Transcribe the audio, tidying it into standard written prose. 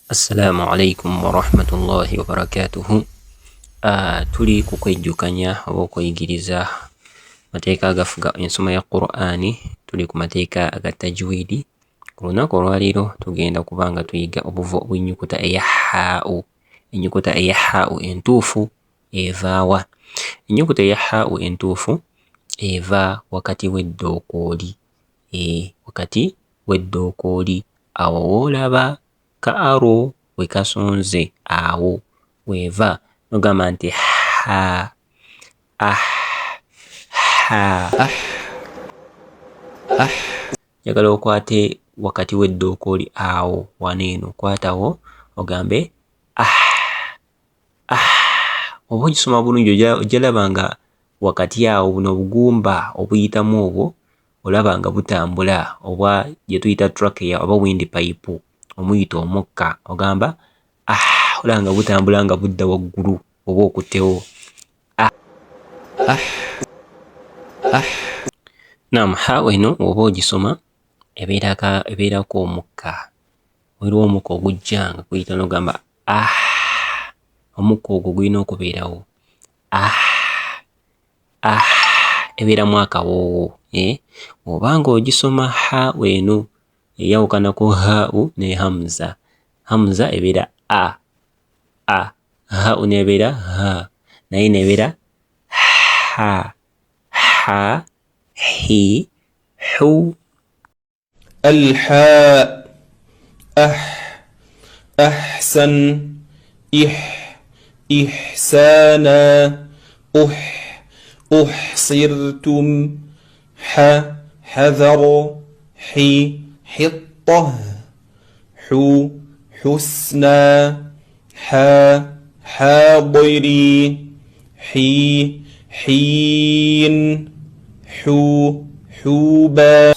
Assalamu alaikum warahmatullahi wabarakatuhu. Tuli kukwejjukanya oba okuyigiriza mateeka agafuga ensoma ya Qur'ani. Tuli ku mateeka aga tajwidi. Ku lunaku olwaleero tugenda kubanga tuyiga obuvo bw'ennyukuta eya haa'u. Ennyukuta eya haa'u entuufu evaawa? Ennyukuta eya haa'u entuufu eva wakati w'eddookooli. Wakati w'eddookooli awo woolaba kaaro we kasonze awo weeva nogamba nti ha njagala okwate wakati w'eddookooli awo waneeno kwatawo ogambe oba ogisoma bulungi ojalaba nga wakati awo buno obugumba obuyitamu obwo olaba nga butambula oba gye tuyita trachea oba windpipe omuyita omukka ogamba olaba nga butambula nga budda waggulu oba okuttewo naam. Haa'u eno oba ogisoma ebeerako omukka, waliwo omukka ogujja nga guyita n'ogamba omukka ogwo gulina okubeerawo ebeeramu akawoowo. Oba nga ogisoma haa'u eno eyawukanako haa'u ne hamza. Hamza ebeera haa'u nebeera ha, naye nebeera ha, hi, hu. الحاء أحسن إحسانا أحصرتم حذر حطة حسنا حاضري حين حوبا